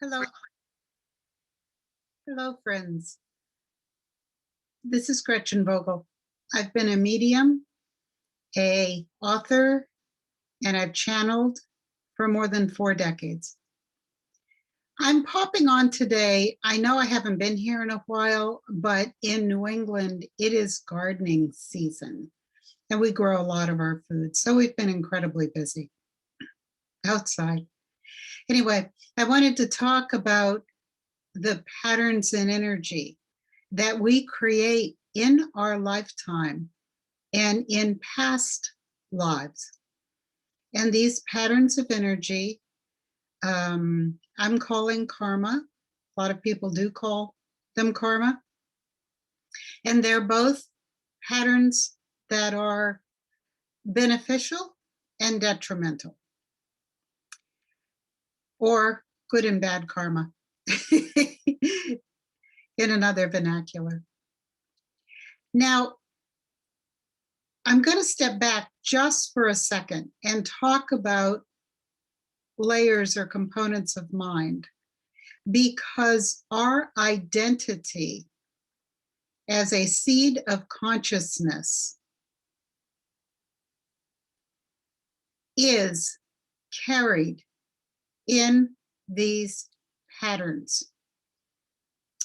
Hello, hello, friends. This is Gretchen Vogel. I've been a medium, a author, and I've channeled for more than 4 decades. I'm popping on today. I know I haven't been here in a while, but in New England, it is gardening season, and we grow a lot of our food. So we've been incredibly busy outside. Anyway, I wanted to talk about the patterns in energy that we create in our lifetime and in past lives. And these patterns of energy, I'm calling karma. A lot of people do call them karma. And they're both patterns that are beneficial and detrimental, or good and bad karma in another vernacular. Now, I'm going to step back just for a second and talk about layers or components of mind, because our identity as a seed of consciousness is carried in these patterns.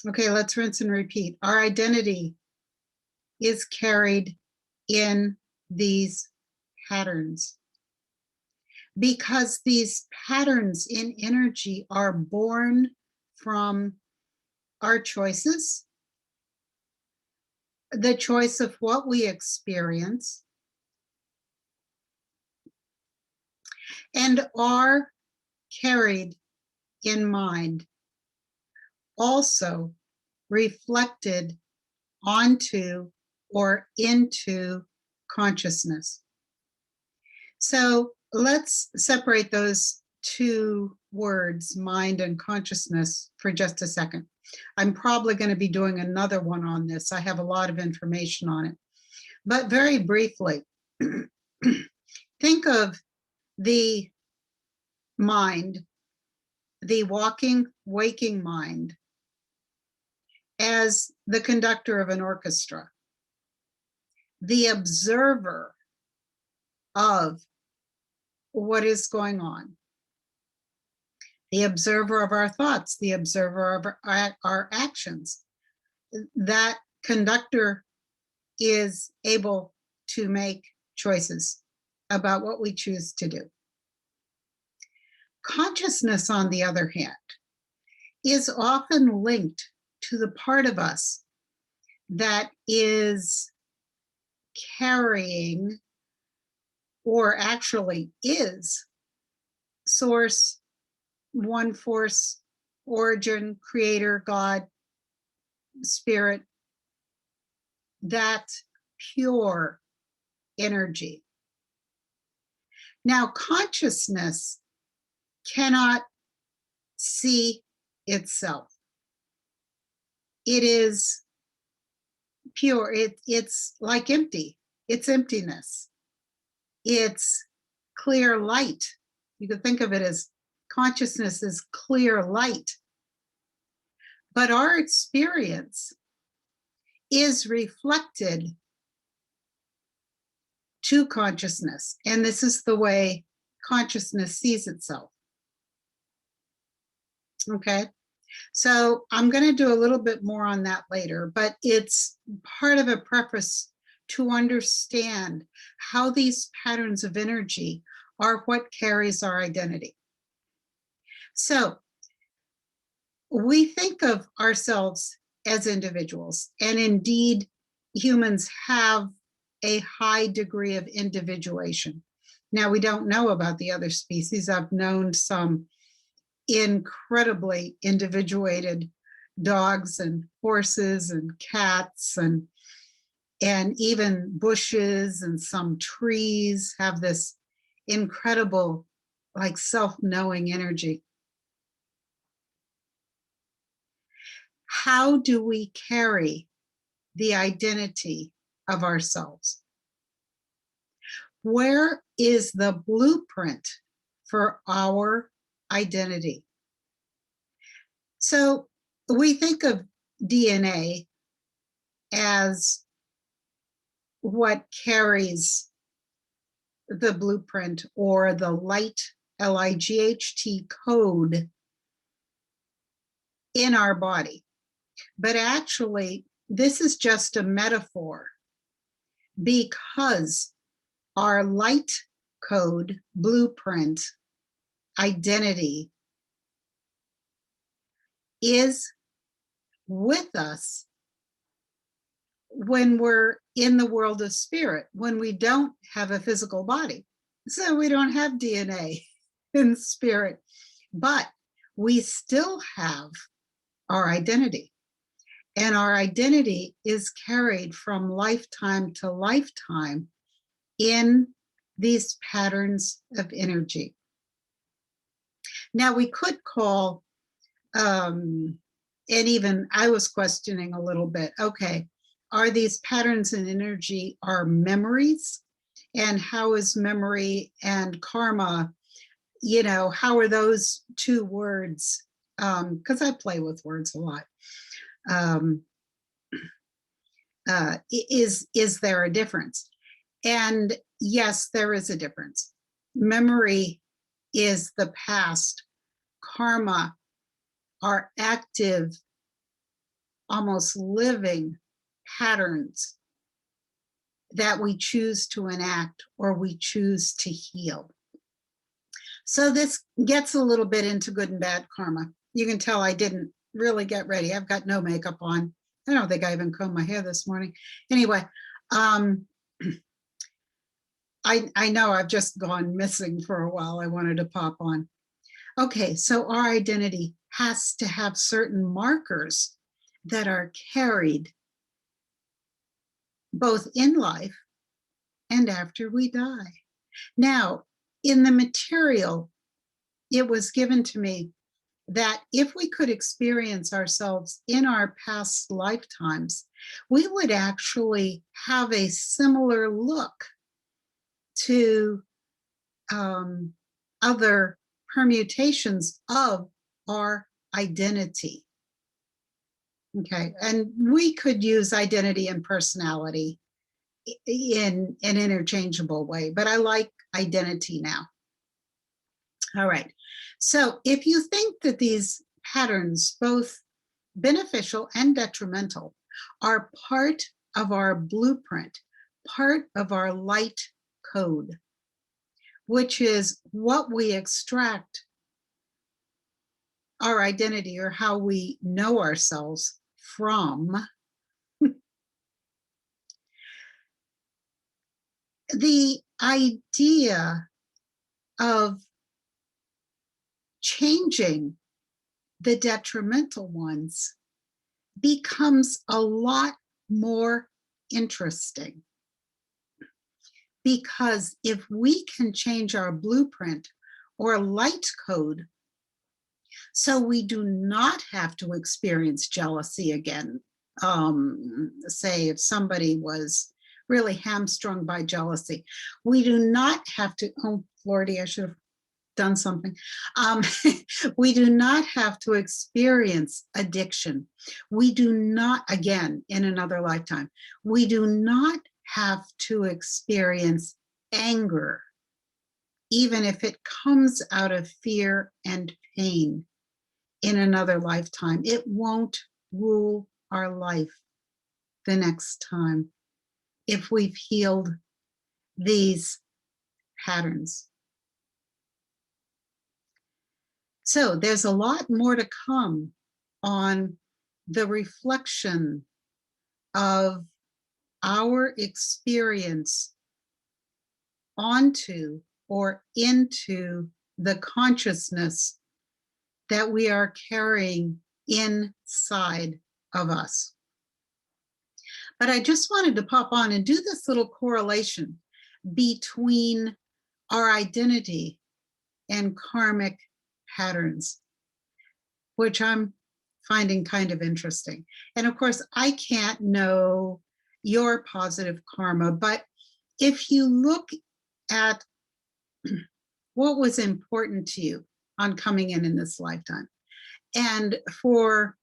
Okay, let's rinse and repeat. Our identity is carried in these patterns because these patterns in energy are born from our choices, the choice of what we experience, and are carried in mind, also reflected onto or into consciousness. So let's separate those two words, mind and consciousness, for just a second. I'm probably going to be doing another one on this. I have a lot of information on it. But very briefly, think of the mind, the walking, waking mind, as the conductor of an orchestra, the observer of what is going on, the observer of our thoughts, the observer of our actions. That conductor is able to make choices about what we choose to do. Consciousness, on the other hand, is often linked to the part of us that is carrying, or actually is, source, one force, origin, creator, God, spirit, that pure energy. Now, consciousness cannot see itself. It is pure. It's like empty. It's emptiness. It's clear light. You could think of it as consciousness is clear light. But our experience is reflected to consciousness. And this is the way consciousness sees itself. Okay. So I'm going to do a little bit more on that later, but it's part of a preface to understand how these patterns of energy are what carries our identity. So we think of ourselves as individuals, and indeed humans have a high degree of individuation. Now, we don't know about the other species. I've known some incredibly individuated dogs and horses and cats, and even bushes, and some trees have this incredible, like, self-knowing energy. How do we carry the identity of ourselves? Where is the blueprint for our identity? So we think of DNA as what carries the blueprint or the light, LIGHT code in our body. But actually, this is just a metaphor because our light code, blueprint, identity is with us when we're in the world of spirit, when we don't have a physical body. So we don't have DNA in spirit, but we still have our identity. And our identity is carried from lifetime to lifetime in these patterns of energy. Now, we could call, and even I was questioning a little bit, okay, are these patterns in energy our memories? And how is memory and karma, how are those two words? Because I play with words a lot. Is there a difference? And yes, there is a difference. Memory is the past. Karma are active, almost living patterns that we choose to enact or we choose to heal. So this gets a little bit into good and bad karma. You can tell I didn't really get ready. I've got no makeup on. I don't think I even combed my hair this morning. Anyway, I know I've just gone missing for a while. I wanted to pop on. Okay, so our identity has to have certain markers that are carried both in life and after we die. Now, in the material, it was given to me that if we could experience ourselves in our past lifetimes, we would actually have a similar look to other permutations of our identity. Okay, and we could use identity and personality in an interchangeable way, but I like identity now. All right, so if you think that these patterns, both beneficial and detrimental, are part of our blueprint, part of our light code, which is what we extract our identity or how we know ourselves from, the idea of changing the detrimental ones becomes a lot more interesting. Because if we can change our blueprint or light code so we do not have to experience jealousy again, say if somebody was really hamstrung by jealousy, we do not have to, oh Lordy, I should have done something. We do not have to experience addiction. We do not, again, in another lifetime, we do not have to experience anger, even if it comes out of fear and pain in another lifetime. It won't rule our life the next time if we've healed these patterns. So there's a lot more to come on the reflection of our experience onto or into the consciousness that we are carrying inside of us. But I just wanted to pop on and do this little correlation between our identity and karmic patterns, which I'm finding kind of interesting. And of course, I can't know your positive karma, but if you look at what was important to you on coming in this lifetime, And for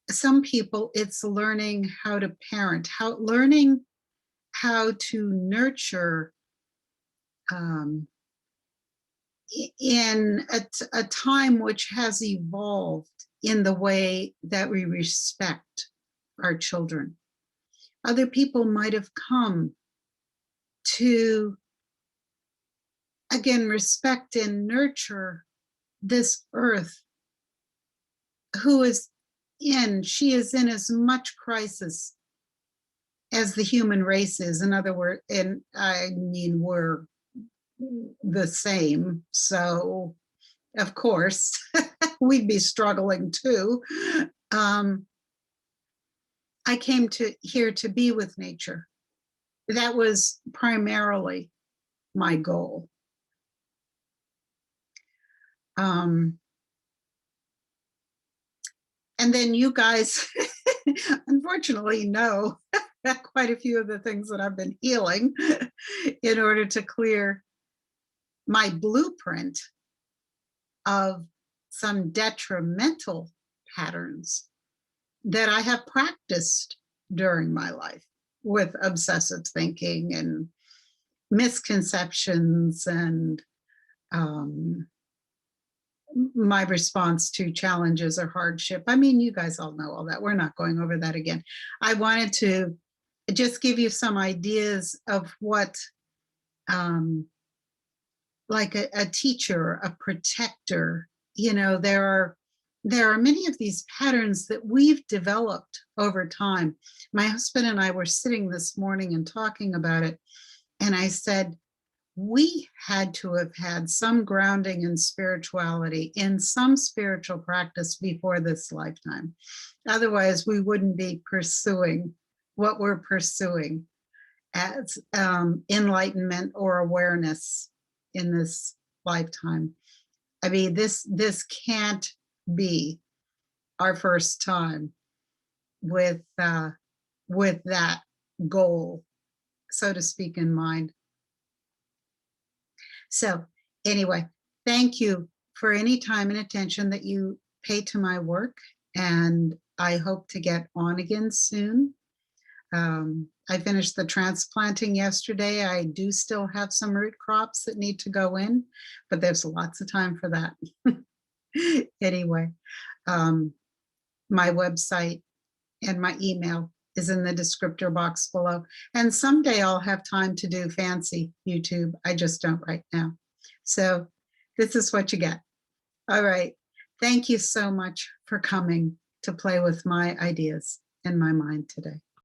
some people, it's learning how to parent, learning how to nurture um, in a time which has evolved in the way that we respect our children. Other people might have come to, again, respect and nurture this earth she is in as much crisis as the human race is. In other words, and I mean, we're the same. So of course, we'd be struggling too. I came here to be with nature. That was primarily my goal. And then you guys, unfortunately, know quite a few of the things that I've been healing in order to clear my blueprint of some detrimental patterns that I have practiced during my life with obsessive thinking and misconceptions and my response to challenges or hardship. I mean, you guys all know all that. We're not going over that again. I wanted to just give you some ideas of what, like a teacher, a protector, there are many of these patterns that we've developed over time. My husband and I were sitting this morning and talking about it, and I said, we had to have had some grounding in spirituality, in some spiritual practice before this lifetime. Otherwise, we wouldn't be pursuing what we're pursuing as enlightenment or awareness in this lifetime. I mean, this can't be our first time with that goal, so to speak, in mind. So anyway, thank you for any time and attention that you pay to my work, and I hope to get on again soon. I finished the transplanting yesterday. I do still have some root crops that need to go in, but there's lots of time for that. Anyway, my website and my email is in the descriptor box below. And someday I'll have time to do fancy YouTube. I just don't right now. So this is what you get. All right. Thank you so much for coming to play with my ideas in my mind today.